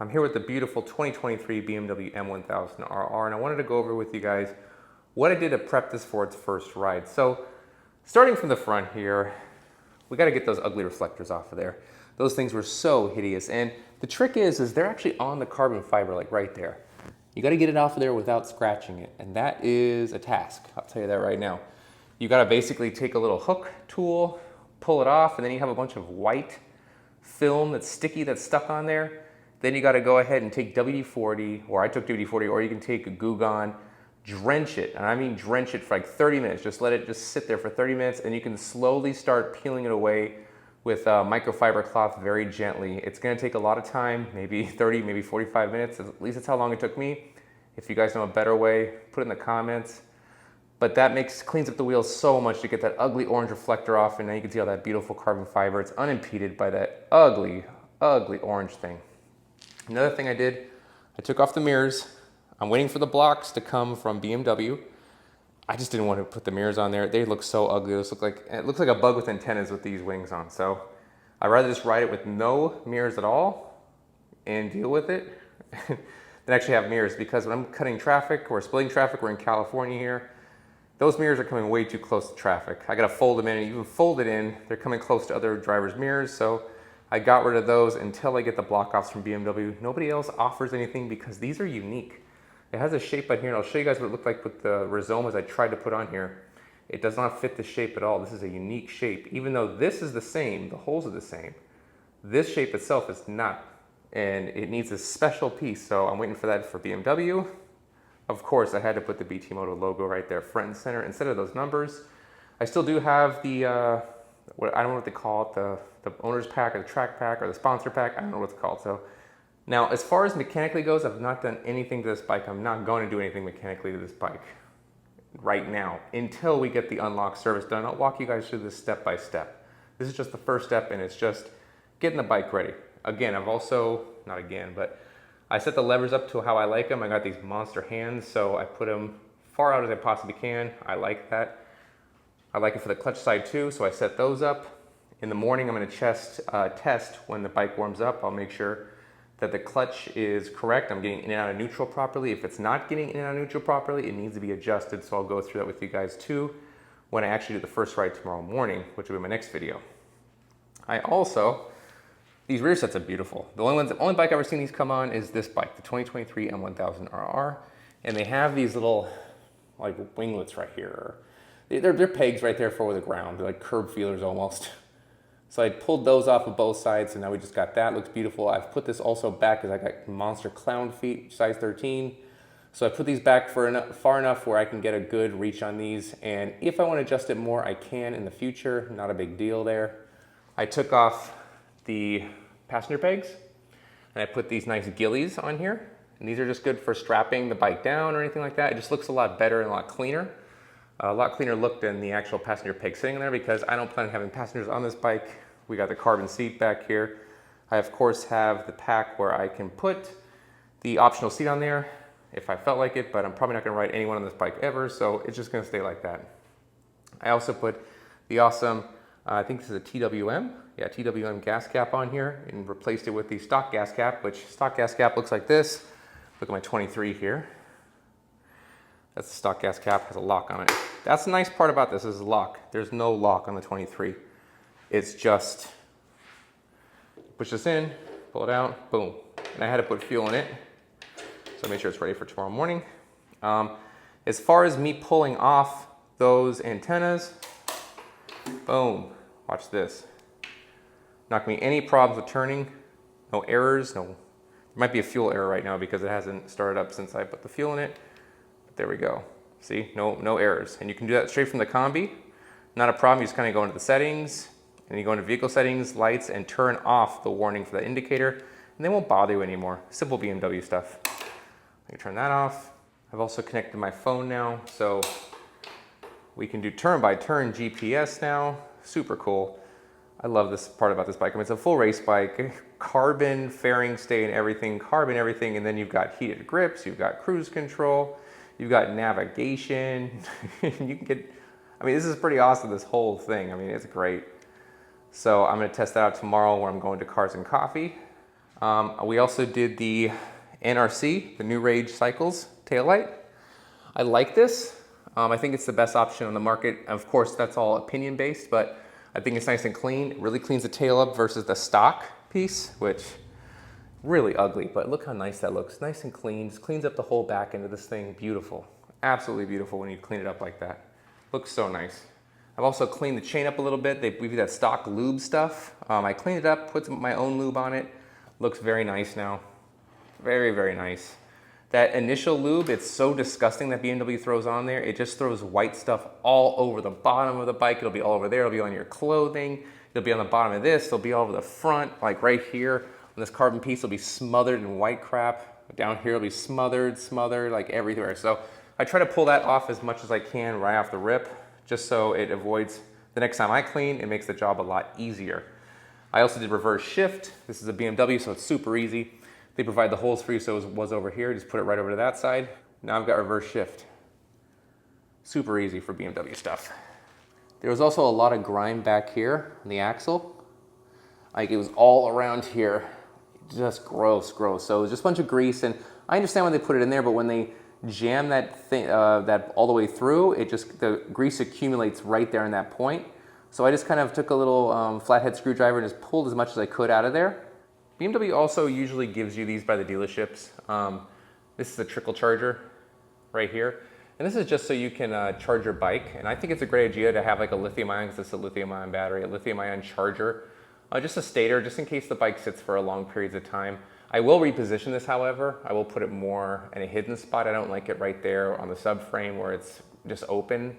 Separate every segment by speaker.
Speaker 1: I'm here with the beautiful 2023 BMW M1000RR, and I wanted to go over with you guys what I did to prep this for its first ride. So, starting from the front here, we got to get those ugly reflectors off of there. Those things were so hideous, and the trick is they're actually on the carbon fiber, like right there. You got to get it off of there without scratching it, and that is a task. I'll tell you that right now. You got to basically take a little hook tool, pull it off, and then you have a bunch of white film that's sticky that's stuck on there. Then you got to go ahead and take WD-40, or I took WD-40, or you can take a Goo Gone, drench it, and I mean drench it for like 30 minutes. Just let it just sit there for 30 minutes, and you can slowly start peeling it away with microfiber cloth very gently. It's going to take a lot of time, maybe 30, maybe 45 minutes. At least that's how long it took me. If you guys know a better way, put it in the comments. But that cleans up the wheels so much to get that ugly orange reflector off, and now you can see all that beautiful carbon fiber. It's unimpeded by that ugly, ugly orange thing. Another thing I did, I took off the mirrors. I'm waiting for the blocks to come from BMW. I just didn't want to put the mirrors on there. They look so ugly. It looks like a bug with antennas with these wings on. So I'd rather just ride it with no mirrors at all and deal with it than actually have mirrors, because when I'm cutting traffic or splitting traffic, we're in California here, those mirrors are coming way too close to traffic. I gotta fold them in, and even folded in, they're coming close to other drivers' mirrors. So I got rid of those until I get the block offs from BMW. Nobody else offers anything because these are unique. It has a shape on here, and I'll show you guys what it looked like with the Rizomas I tried to put on here. It does not fit the shape at all. This is a unique shape. Even though this is the same, the holes are the same, this shape itself is not, and it needs a special piece. So I'm waiting for that for BMW. Of course, I had to put the BT Moto logo right there, front and center, instead of those numbers. I still do have the, I don't know what they call it, the owner's pack or the track pack or the sponsor pack. I don't know what it's called. So now, as far as mechanically goes, I've not done anything to this bike. I'm not going to do anything mechanically to this bike right now until we get the unlock service done. I'll walk you guys through this step by step. This is just the first step, and it's just getting the bike ready. Again, but I set the levers up to how I like them. I got these monster hands, so I put them far out as I possibly can. I like that. I like it for the clutch side too, so I set those up. In the morning, I'm going to test when the bike warms up. I'll make sure that the clutch is correct. I'm getting in and out of neutral properly. If it's not getting in and out of neutral properly, it needs to be adjusted, so I'll go through that with you guys too when I actually do the first ride tomorrow morning, which will be my next video. These rear sets are beautiful. The only bike I've ever seen these come on is this bike, the 2023 M1000RR, and they have these little like winglets right here. They're pegs right there for the ground. They're like curb feelers almost. So I pulled those off of both sides, and now we just got that. Looks beautiful. I've put this also back because I got monster clown feet, size 13. So I put these back far enough where I can get a good reach on these. And if I want to adjust it more, I can in the future. Not a big deal there. I took off the passenger pegs, and I put these nice gillies on here. And these are just good for strapping the bike down or anything like that. It just looks a lot better and a lot cleaner. A lot cleaner look than the actual passenger peg sitting there, because I don't plan on having passengers on this bike. We got the carbon seat back here. I of course have the pack where I can put the optional seat on there if I felt like it, but I'm probably not gonna ride anyone on this bike ever, so it's just gonna stay like that. I also put the awesome, I think this is a TWM gas cap on here, and replaced it with the stock gas cap, which stock gas cap looks like this. Look at my 23 here. That's the stock gas cap, has a lock on it. That's the nice part about this, is lock. There's no lock on the 23. It's just push this in, pull it out, boom. And I had to put fuel in it, so I made sure it's ready for tomorrow morning. As far as me pulling off those antennas, boom, watch this. Not gonna be any problems with turning, no errors, there might be a fuel error right now because it hasn't started up since I put the fuel in it. There we go. See, no errors. And you can do that straight from the combi. Not a problem. You just kind of go into the settings, and you go into vehicle settings, lights, and turn off the warning for the indicator, and they won't bother you anymore. Simple BMW stuff. I can turn that off. I've also connected my phone now, so we can do turn-by-turn GPS now. Super cool. I love this part about this bike. I mean, it's a full race bike, carbon fairing stay and everything, carbon everything, and then you've got heated grips, you've got cruise control, you've got navigation. You can get, I mean, this is pretty awesome, this whole thing. I mean, it's great. So I'm gonna test that out tomorrow when I'm going to Cars and Coffee. We also did the NRC, the New Rage Cycles taillight. I like this. I think it's the best option on the market. Of course, that's all opinion based, but I think it's nice and clean. It really cleans the tail up versus the stock piece, which really ugly, but look how nice that looks. Nice and clean, just cleans up the whole back end of this thing. Beautiful, absolutely beautiful when you clean it up like that. Looks so nice. I've also cleaned the chain up a little bit. They give you that stock lube stuff. I cleaned it up, put my own lube on it. Looks very nice now. Very, very nice. That initial lube, it's so disgusting that BMW throws on there. It just throws white stuff all over the bottom of the bike. It'll be all over there. It'll be on your clothing. It'll be on the bottom of this. It'll be all over the front, like right here. On this carbon piece, it'll be smothered in white crap. Down here, it'll be smothered like everywhere. So I try to pull that off as much as I can right off the rip, just so it avoids, the next time I clean, it makes the job a lot easier. I also did reverse shift. This is a BMW, so it's super easy. They provide the holes for you, so it was over here. Just put it right over to that side. Now I've got reverse shift. Super easy for BMW stuff. There was also a lot of grime back here on the axle. Like it was all around here. Just gross, gross. So it was just a bunch of grease, and I understand why they put it in there, but when they jam that thing, that all the way through, the grease accumulates right there in that point. So I just kind of took a little flathead screwdriver and just pulled as much as I could out of there. BMW also usually gives you these by the dealerships. This is a trickle charger right here. And this is just so you can charge your bike. And I think it's a great idea to have like a lithium ion, because this is a lithium ion battery, a lithium ion charger. Just a stator, just in case the bike sits for a long periods of time. I will reposition this, however. I will put it more in a hidden spot. I don't like it right there on the subframe where it's just open.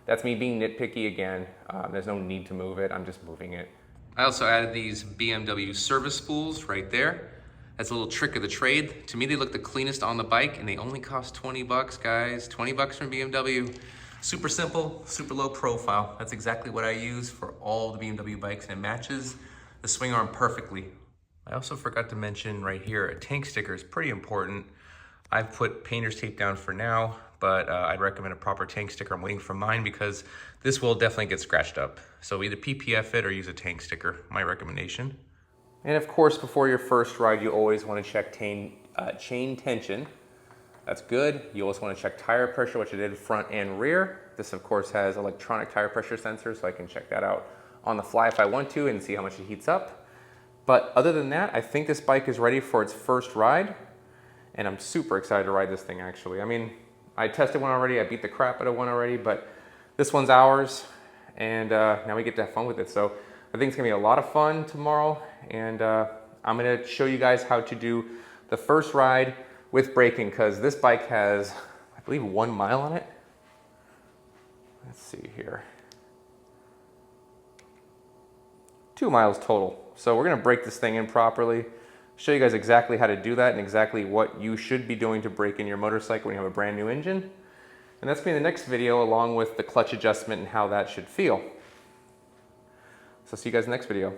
Speaker 1: That's me being nitpicky again. There's no need to move it. I'm just moving it. I also added these BMW service spools right there. That's a little trick of the trade. To me, they look the cleanest on the bike, and they only cost 20 bucks, guys. 20 bucks from BMW. Super simple, super low profile. That's exactly what I use for all the BMW bikes, and it matches the swing arm perfectly. I also forgot to mention right here, a tank sticker is pretty important. I've put painter's tape down for now, but I'd recommend a proper tank sticker. I'm waiting for mine because this will definitely get scratched up. So either PPF it or use a tank sticker, my recommendation. And of course, before your first ride, you always want to check chain tension. That's good. You also want to check tire pressure, which I did front and rear. This of course has electronic tire pressure sensor, so I can check that out on the fly if I want to and see how much it heats up. But other than that, I think this bike is ready for its first ride. And I'm super excited to ride this thing actually. I mean, I tested one already, I beat the crap out of one already, but this one's ours, and now we get to have fun with it. So I think it's gonna be a lot of fun tomorrow, and I'm gonna show you guys how to do the first ride with braking, because this bike has, I believe, 1 mile on it. Let's see here. 2 miles total. So we're gonna brake this thing in properly, show you guys exactly how to do that and exactly what you should be doing to brake in your motorcycle when you have a brand new engine. And that's going to be the next video, along with the clutch adjustment and how that should feel. So see you guys in the next video.